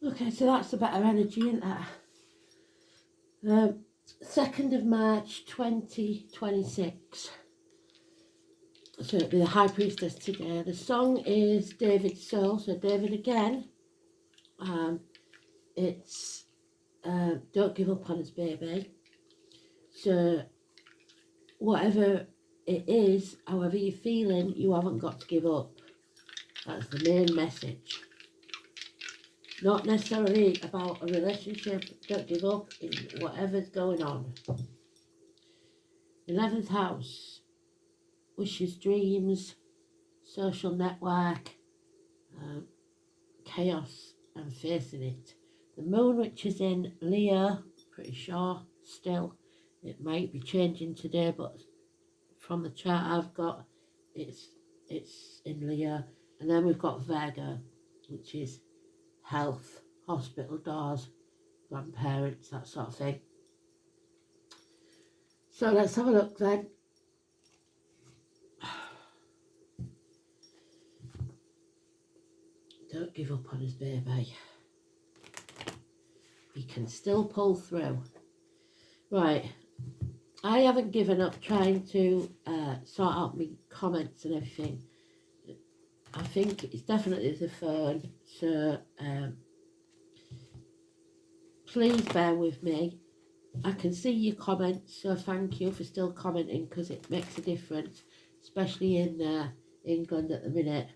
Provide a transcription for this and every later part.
Okay, so that's a better energy, isn't that? 2nd of March 2026. So it'll be the High Priestess today. The song is David's Soul. So David again. It's Don't Give Up on His Baby. So whatever it is, however you're feeling, you haven't got to give up. That's the main message. Not necessarily about a relationship. Don't give up in whatever's going on. 11th house. Wishes, dreams, social network, chaos and facing it. The moon, which is in Leo, pretty sure still. It might be changing today, but from the chart I've got, it's in Leo. And then we've got Virgo, which is health, hospital doors, grandparents, that sort of thing. So let's have a look then. Don't give up on his baby. He can still pull through. Right, I haven't given up trying to sort out my comments and everything. I think it's definitely the phone, so please bear with me. I can see your comments, so thank you for still commenting, because it makes a difference, especially in England at the minute.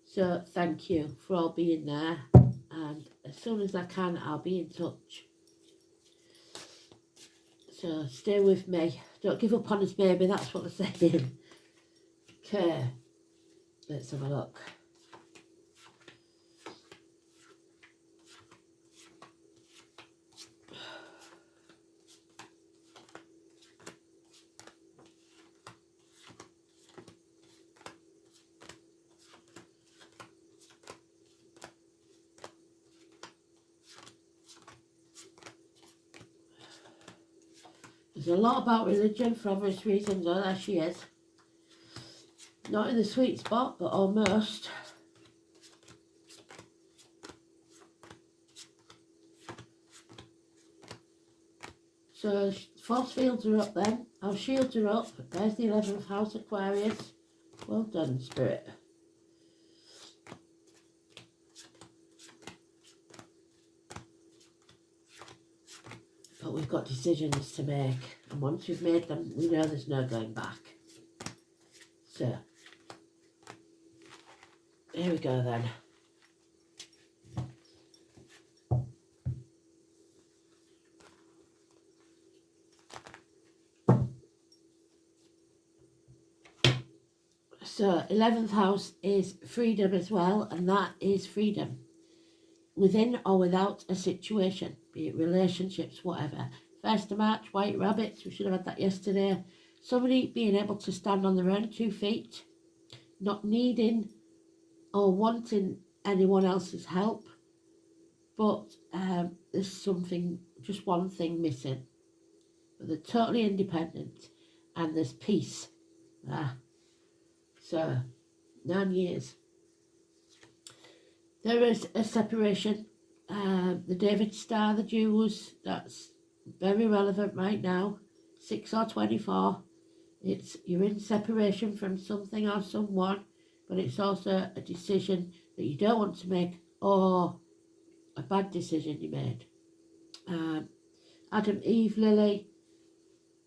So thank you for all being there, and as soon as I can, I'll be in touch. So stay with me. Don't give up on us, baby. That's what they're saying. Okay, let's have a look. There's a lot about religion for obvious reasons. Oh, there she is. Not in the sweet spot, but almost. So force fields are up then. Our shields are up. There's the 11th house, Aquarius. Well done, Spirit. But we've got decisions to make. And once we've made them, we know there's no going back. So, here we go then. So 11th house is freedom as well, and that is freedom within or without a situation, be it relationships, whatever. 1st of March, white rabbits, we should have had that yesterday. Somebody being able to stand on their own 2 feet, not needing or wanting anyone else's help, but there's something, just one thing missing. But they're totally independent, and there's peace. So 9 years. There is a separation. The David Star, the Jews, that's very relevant right now. 6 or 24. It's you're in separation from something or someone, but it's also a decision that you don't want to make, or a bad decision you made. Adam, Eve, Lily,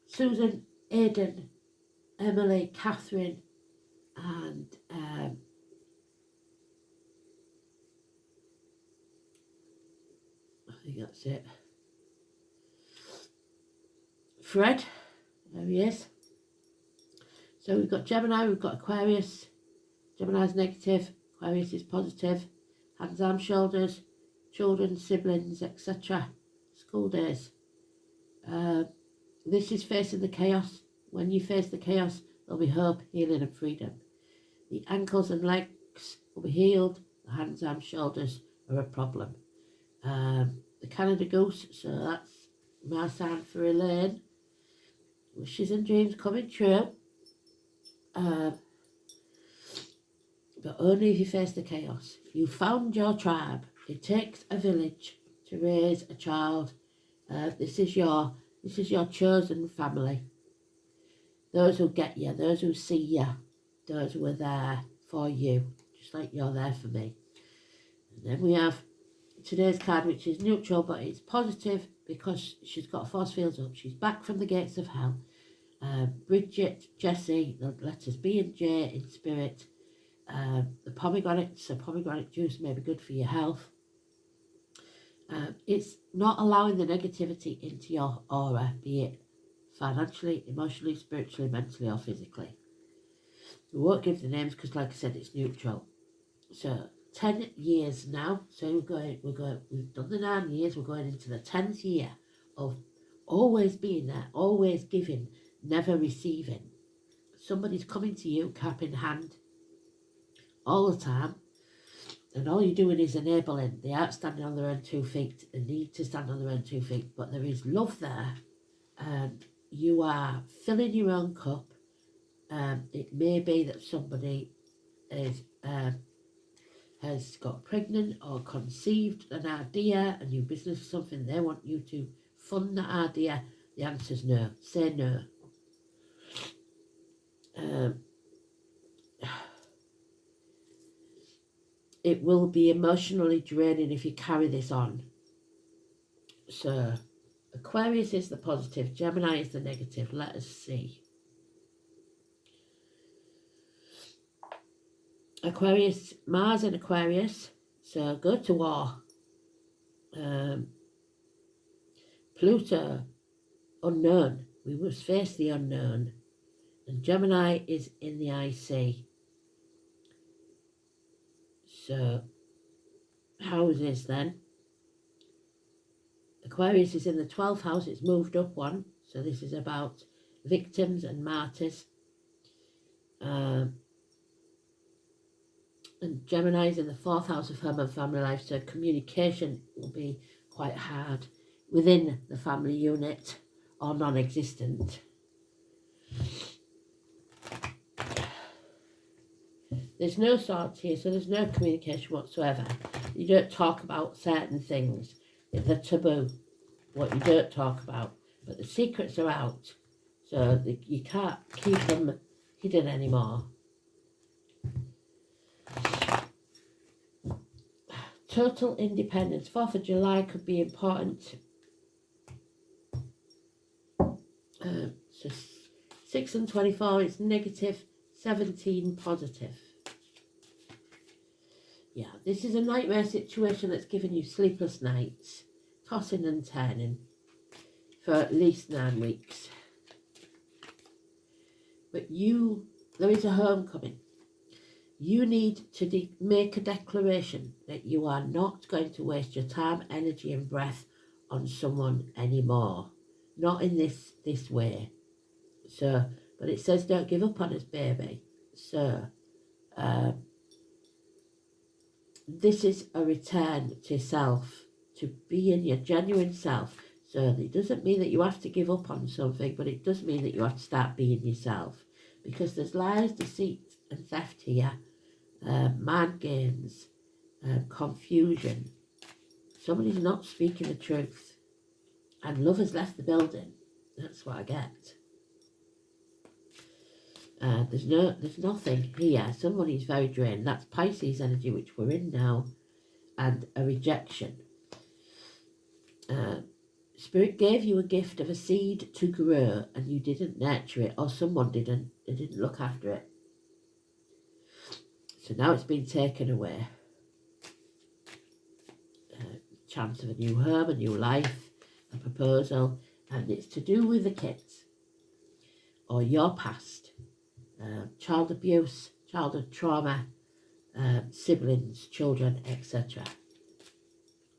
Susan, Aidan, Emily, Catherine, and I think that's it. Fred, there he is. So we've got Gemini, we've got Aquarius. Gemini's negative, Aquarius is positive. Hands, arms, shoulders, children, siblings, etc. School days. This is facing the chaos. When you face the chaos, there'll be hope, healing and freedom. The ankles and legs will be healed. The hands, arms, shoulders are a problem. The Canada Goose, so that's my sign for Elaine. Wishes and dreams coming true. but only if you face the chaos. You found your tribe. It takes a village to raise a child. This is your chosen family. Those who get you, those who see you, those who are there for you, just like you're there for me. And then we have today's card, which is neutral, but it's positive because she's got force fields up. She's back from the gates of hell. Bridget, Jessie, the letters B and J in spirit. The pomegranate juice may be good for your health. It's not allowing the negativity into your aura, be it financially, emotionally, spiritually, mentally, or physically. We won't give the names because, like I said, it's neutral. So 10 years now. So we've done the 9 years. We're going into the 10th year of always being there, always giving, never receiving. Somebody's coming to you, cap in hand, all the time, and all you're doing is enabling. They aren't standing on their own 2 feet. They need to stand on their own 2 feet, but there is love there, and you are filling your own cup. It may be that somebody is has got pregnant or conceived an idea, a new business or something. They want you to fund that idea. The answer is no. Say no. It will be emotionally draining if you carry this on. So Aquarius is the positive, Gemini is the negative. Let us see. Aquarius, Mars in Aquarius, so go to war. Pluto, unknown. We must face the unknown. And Gemini is in the IC. So, houses then. Aquarius is in the 12th house, it's moved up one. So this is about victims and martyrs. And Gemini is in the 4th house of home and family life, so communication will be quite hard within the family unit or non-existent. There's no swords here, so there's no communication whatsoever. You don't talk about certain things. They're taboo, what you don't talk about. But the secrets are out, so you can't keep them hidden anymore. Total independence. 4th of July could be important. So 6 and 24 is negative, 17 positive. Yeah, this is a nightmare situation that's given you sleepless nights, tossing and turning for at least 9 weeks. But there is a homecoming. You need to make a declaration that you are not going to waste your time, energy and breath on someone anymore. Not in this way. So, but it says don't give up on us, baby. So, this is a return to self, to being your genuine self. So it doesn't mean that you have to give up on something, but it does mean that you have to start being yourself. Because there's lies, deceit and theft here, mind games, confusion. Somebody's not speaking the truth. And love has left the building. That's what I get. There's nothing here. Somebody's very drained. That's Pisces energy, which we're in now, and a rejection. Spirit gave you a gift of a seed to grow, and you didn't nurture it, or someone didn't. They didn't look after it. So now it's been taken away. Chance of a new home, a new life, a proposal, and it's to do with the kids or your past. Child abuse, childhood trauma, siblings, children, etc.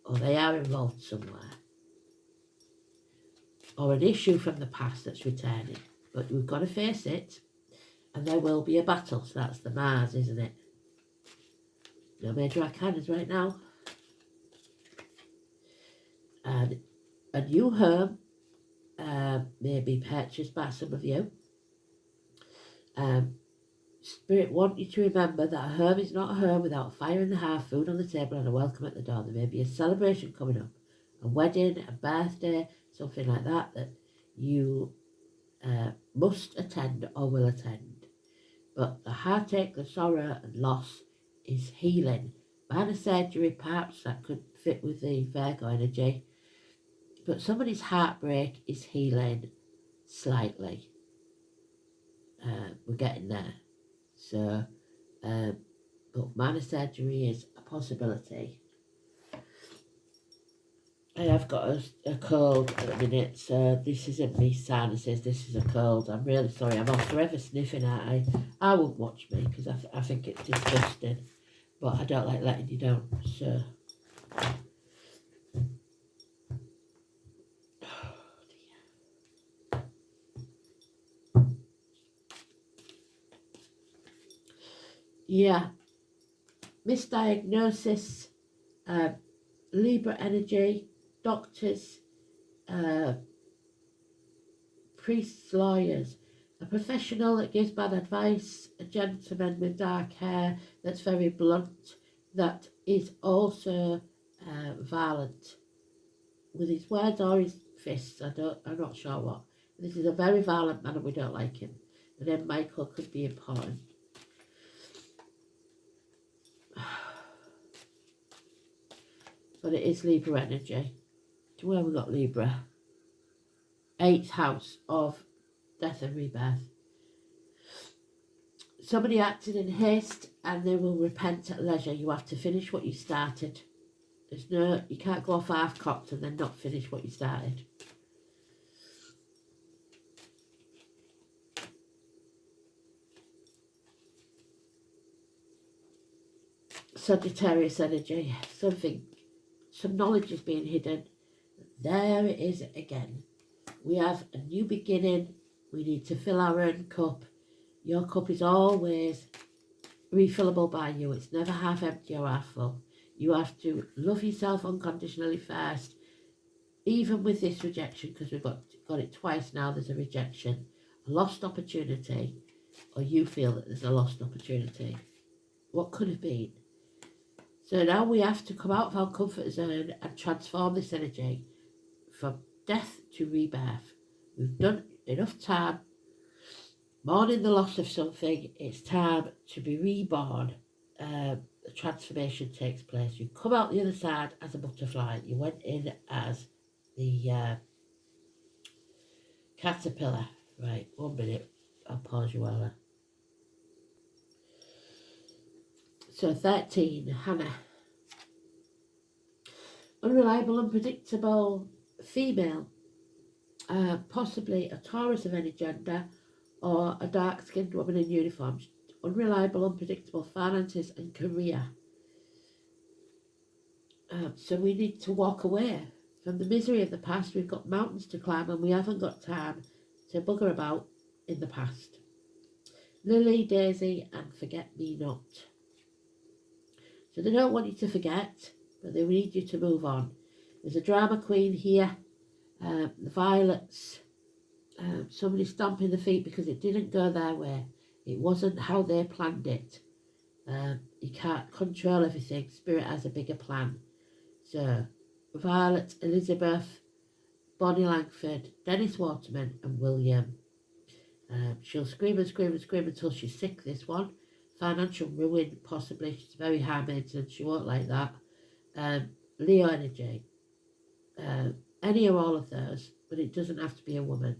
Or they are involved somewhere. Or an issue from the past that's returning. But we've got to face it, and there will be a battle. So that's the Mars, isn't it? No major arcanas right now. And a new home may be purchased by some of you. Spirit want you to remember that a home is not a home without a fire in the hearth, food on the table, and a welcome at the door. There may be a celebration coming up, a wedding, a birthday, something like that, that you must attend or will attend. But the heartache, the sorrow and loss is healing. Minor surgery, perhaps that could fit with the Virgo energy. But somebody's heartbreak is healing slightly. We're getting there. So, but minor surgery is a possibility. I have got a cold at the minute, so this isn't me sinuses, this is a cold. I'm really sorry, I'm forever sniffing at it. I won't watch me because I think it's disgusting, but I don't like letting you down, so. Yeah, misdiagnosis, Libra energy, doctors, priests, lawyers, a professional that gives bad advice, a gentleman with dark hair that's very blunt, that is also violent with his words or his fists. I'm not sure what. This is a very violent man and we don't like him. The name Michael could be important. But it is Libra energy. So where have we got Libra? 8th house of death and rebirth. Somebody acted in haste and they will repent at leisure. You have to finish what you started. You can't go off half-cocked and then not finish what you started. Sagittarius energy. Some knowledge is being hidden. There it is again. We have a new beginning. We need to fill our own cup. Your cup is always refillable by you. It's never half empty or half full. You have to love yourself unconditionally first. Even with this rejection, because we've got it twice now, there's a rejection. A lost opportunity, or you feel that there's a lost opportunity. What could have been? So now we have to come out of our comfort zone and transform this energy from death to rebirth. We've done enough time mourning the loss of something. It's time to be reborn. The transformation takes place. You come out the other side as a butterfly. You went in as the caterpillar. Right, 1 minute. I'll pause you while So 13, Hannah. Unreliable, unpredictable female. Possibly a Taurus of any gender or a dark-skinned woman in uniform. Unreliable, unpredictable finances and career. So we need to walk away from the misery of the past. We've got mountains to climb and we haven't got time to bugger about in the past. Lily, Daisy and Forget-Me-Not. So they don't want you to forget, but they need you to move on. There's a drama queen here. The violets. Somebody stomping the feet because it didn't go their way. It wasn't how they planned it. You can't control everything. Spirit has a bigger plan. So, Violet, Elizabeth, Bonnie Langford, Dennis Waterman and William. She'll scream and scream and scream until she's sick, this one. Financial ruin, possibly. She's very high maintenance. She won't like that. Leo energy. Any or all of those, but it doesn't have to be a woman.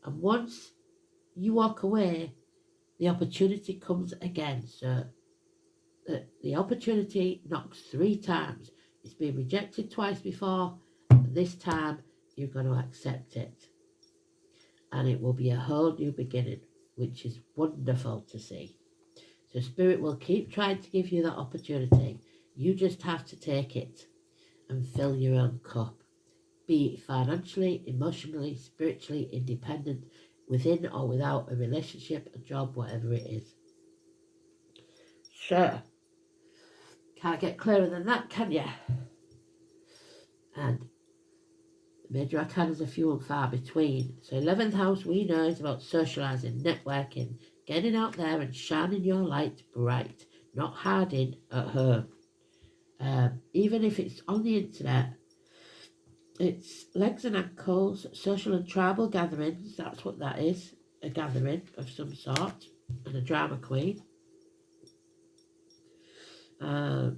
And once you walk away, the opportunity comes again. So the opportunity knocks 3 times. It's been rejected twice before. And this time, you're going to accept it. And it will be a whole new beginning, which is wonderful to see. So Spirit will keep trying to give you that opportunity. You just have to take it and fill your own cup. Be financially, emotionally, spiritually independent, within or without a relationship, a job, whatever it is. So, can't get clearer than that, can you? And the major arcanas are few and far between. So 11th house we know is about socialising, networking, getting out there and shining your light bright, not hiding at home. Even if it's on the internet, it's legs and ankles, social and tribal gatherings, that's what that is, a gathering of some sort, and a drama queen. The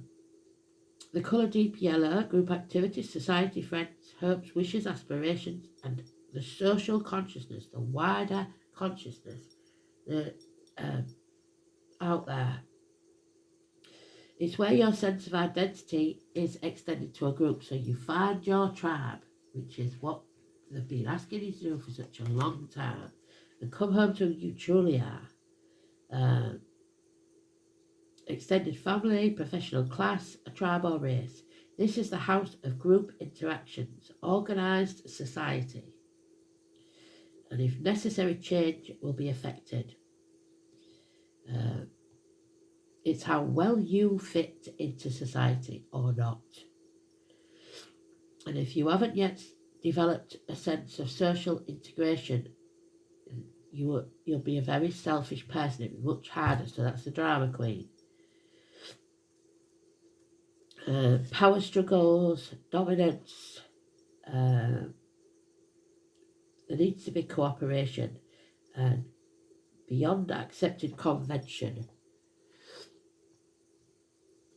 colour deep yellow, group activities, society, friends, hopes, wishes, aspirations, and the social consciousness, the wider consciousness out there. It's where your sense of identity is extended to a group. So you find your tribe, which is what they've been asking you to do for such a long time, and come home to who you truly are. Extended family, professional class, a tribe or race. This is the house of group interactions, organised society. And if necessary, change will be affected. It's how well you fit into society or not. And if you haven't yet developed a sense of social integration, you'll be a very selfish person. It'll be much harder. So that's the drama queen. Power struggles, dominance, there needs to be cooperation and beyond accepted convention.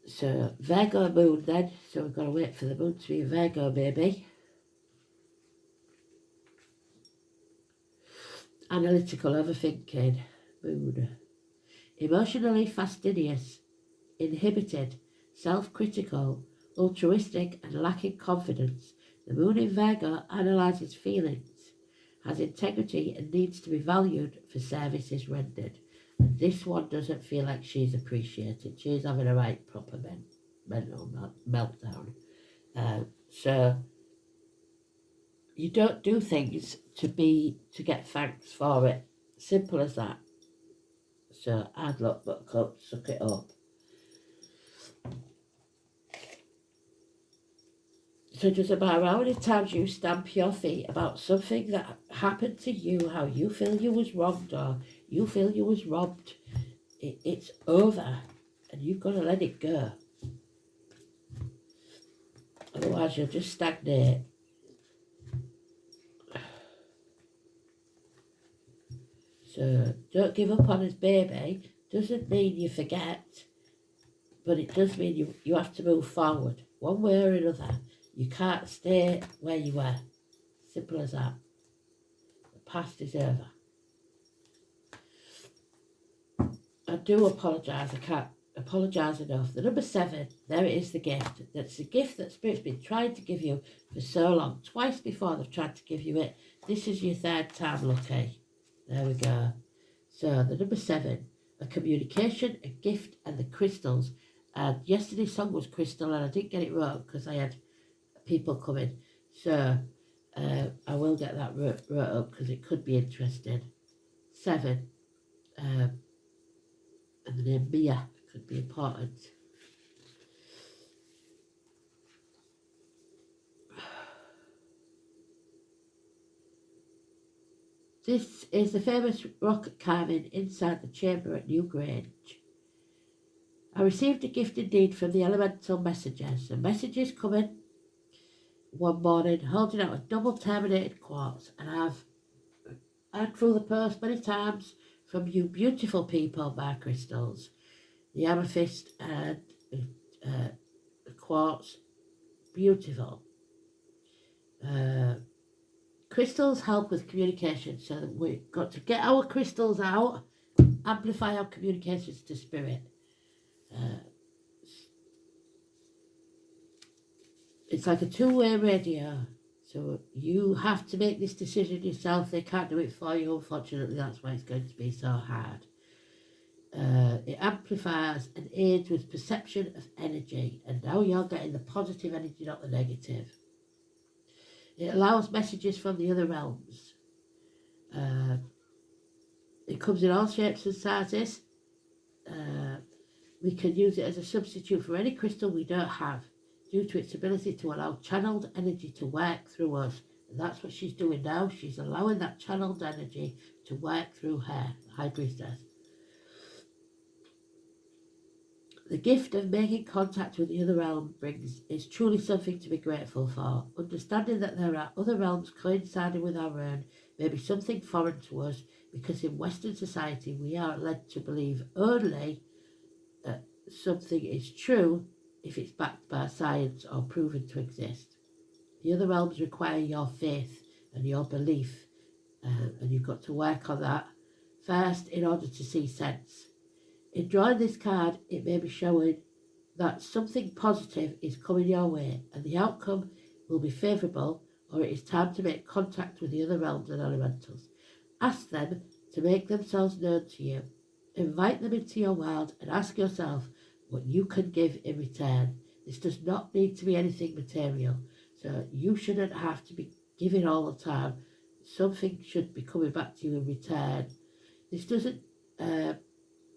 So Virgo moon then, so we've got to wait for the moon to be a Virgo maybe. Analytical, overthinking, moon. Emotionally fastidious, inhibited, self-critical, altruistic and lacking confidence. The moon in Virgo analyses feelings, has integrity and needs to be valued for services rendered. And this one doesn't feel like she's appreciated. She's having a right proper mental meltdown. So you don't do things to get thanks for it. Simple as that. So hard luck, buttercup, suck it up. So it doesn't matter how many times you stamp your feet about something that happened to you, how you feel you was wronged or you feel you was robbed, it's over and you've got to let it go. Otherwise you'll just stagnate. So don't give up on his baby. Doesn't mean you forget, but it does mean you have to move forward one way or another. You can't stay where you were. Simple as that. The past is over. I do apologise. I can't apologise enough. The number 7, there it is, the gift. That's the gift that Spirit's been trying to give you for so long. Twice before they've tried to give you it. This is your 3rd time lucky. There we go. So the number 7, a communication, a gift, and the crystals. And yesterday's song was Crystal, and I didn't get it wrong because I had people coming. So I will get that wrote up because it could be interesting. 7. And the name Mia could be important. This is the famous rock carving inside the chamber at Newgrange. I received a gift indeed from the elemental messengers. The messages coming one morning holding out a double terminated quartz, and I've had through the post many times from you beautiful people, my crystals. The amethyst and the quartz, beautiful. Crystals help with communication, so that we've got to get our crystals out, amplify our communications to spirit. It's like a two-way radio, so you have to make this decision yourself. They can't do it for you, unfortunately. That's why it's going to be so hard. It amplifies and aids with perception of energy, and now you're getting the positive energy, not the negative. It allows messages from the other realms. It comes in all shapes and sizes. We can use it as a substitute for any crystal we don't have, due to its ability to allow channeled energy to work through us. And that's what she's doing now. She's allowing that channeled energy to work through her, the High Priestess. The gift of making contact with the other realm brings is truly something to be grateful for. Understanding that there are other realms coinciding with our own may be something foreign to us, because in Western society we are led to believe only that something is true if it's backed by science or proven to exist. The other realms require your faith and your belief, and you've got to work on that first in order to see sense. In drawing this card, it may be showing that something positive is coming your way and the outcome will be favourable, or it is time to make contact with the other realms and elementals. Ask them to make themselves known to you. Invite them into your world and ask yourself what you can give in return. This does not need to be anything material, so you shouldn't have to be giving all the time. Something should be coming back to you in return. This doesn't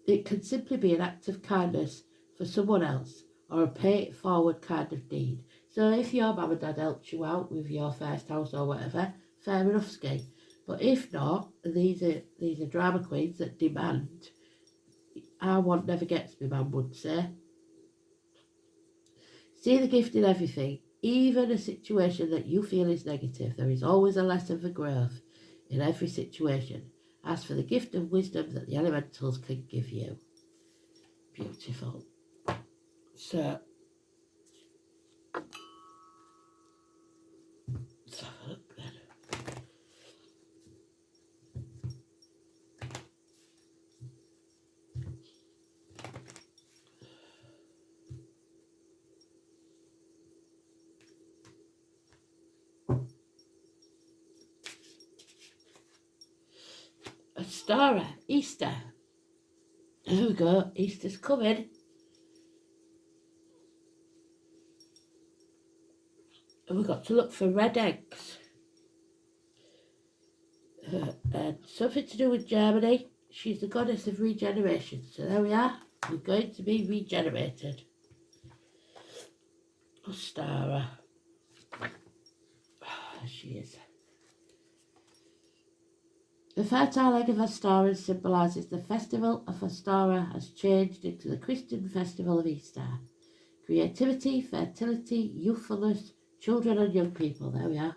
it can simply be an act of kindness for someone else, or a pay it forward kind of deed. So if your mum and dad helped you out with your first house or whatever, fair enough, ski. But if not, these are drama queens that demand. I want never gets, my mum would say. See the gift in everything, even a situation that you feel is negative. There is always a lesson for growth in every situation. Ask for the gift of wisdom that the elementals can give you. Beautiful. So, let's have a look then. Astara, Easter. There we go, Easter's coming. And we've got to look for red eggs. And something to do with Germany. She's the goddess of regeneration. So there we are. We're going to be regenerated. Ostara. There she is. The fertile egg of Ostara symbolises the festival of Ostara has changed into the Christian festival of Easter. Creativity, fertility, youthfulness, children and young people. There we are.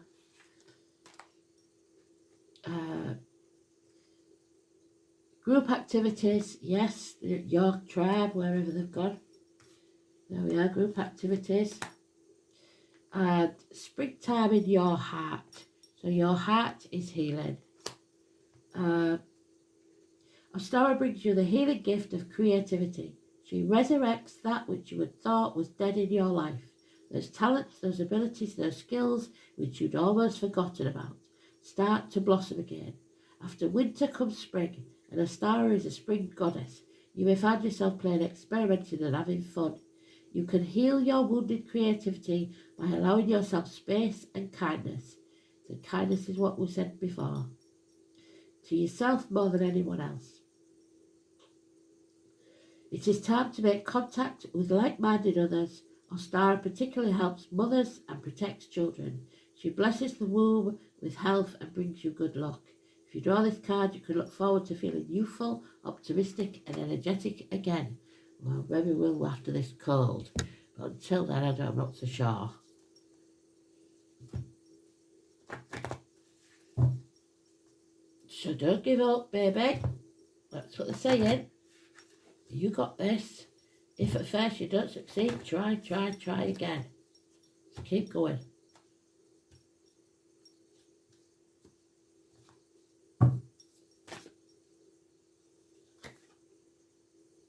Group activities, yes, your tribe, wherever they've gone. There we are, group activities. And springtime in your heart. So your heart is healing. Ostara brings you the healing gift of creativity. She resurrects that which you had thought was dead in your life. Those talents, those abilities, those skills which you'd almost forgotten about start to blossom again. After winter comes spring, and Ostara is a spring goddess. You may find yourself playing, experimenting and having fun. You can heal your wounded creativity by allowing yourself space and kindness. So kindness is what we said before. To yourself more than anyone else. It is time to make contact with like-minded others. Ostara particularly helps mothers and protects children. She blesses the womb with health and brings you good luck. If you draw this card, you can look forward to feeling youthful, optimistic and energetic again. Well, maybe we'll after this cold. But until then, I'm not so sure. So don't give up, baby. That's what they're saying. You got this. If at first you don't succeed, try again. Just keep going.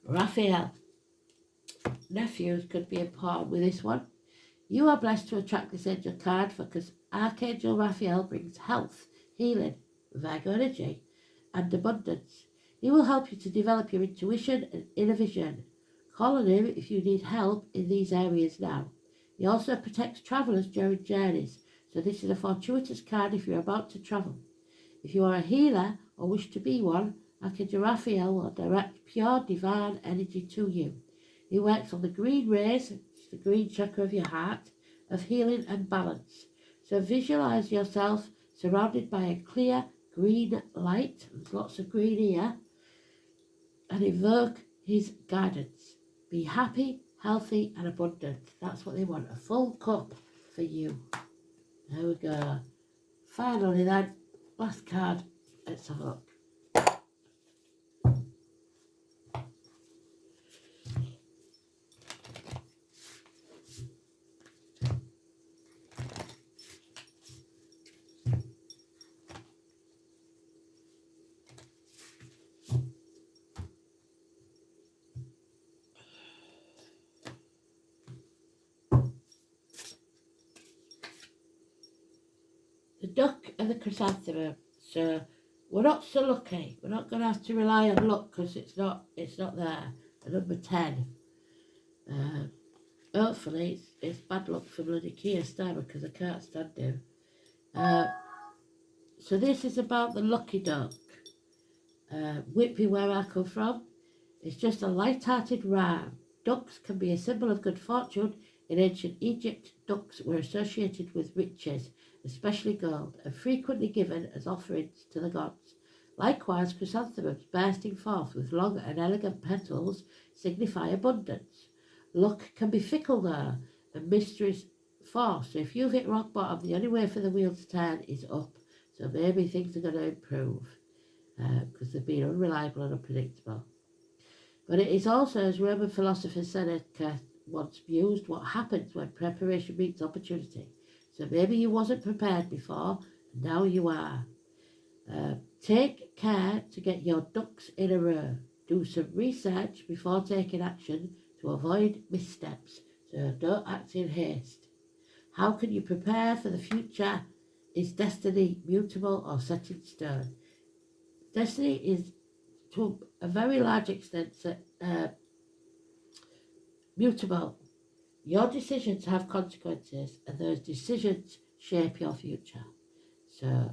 Raphael. Nephews could be important with this one. You are blessed to attract this angel card because Archangel Raphael brings health, healing, Virgo energy, and abundance. He will help you to develop your intuition and inner vision. Call on him if you need help in these areas now. He also protects travellers during journeys, so this is a fortuitous card if you're about to travel. If you are a healer or wish to be one, Archangel Raphael will direct pure divine energy to you. He works on the green rays, the green chakra of your heart, of healing and balance. So visualise yourself surrounded by a clear green light. There's lots of green here. And invoke his guidance. Be happy, healthy and abundant. That's what they want, a full cup for you. There we go. Finally then, last card. Let's have a look. The duck and the chrysanthemum. So we're not so lucky. We're not going to have to rely on luck because it's not there. And number 10. Hopefully it's bad luck for bloody Keir Starmer because I can't stand him. So this is about the lucky duck. Whitby, where I come from, it's just a light-hearted rhyme. Ducks can be a symbol of good fortune. In ancient Egypt, ducks were associated with riches, especially gold, and frequently given as offerings to the gods. Likewise, chrysanthemums bursting forth with long and elegant petals signify abundance. Luck can be fickle though, and mysteries force. So if you've hit rock bottom, the only way for the wheel to turn is up. So maybe things are going to improve because they've been unreliable and unpredictable. But it is also, as Roman philosopher Seneca once mused, what happens when preparation meets opportunity. So maybe you wasn't prepared before, and now you are. Take care to get your ducks in a row. Do some research before taking action to avoid missteps. So don't act in haste. How can you prepare for the future? Is destiny mutable or set in stone? Destiny is, to a very large extent, mutable. Your decisions have consequences, and those decisions shape your future. So,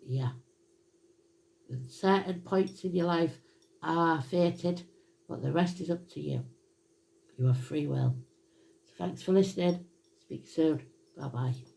yeah. And certain points in your life are fated, but the rest is up to you. You have free will. So thanks for listening. Speak soon. Bye-bye.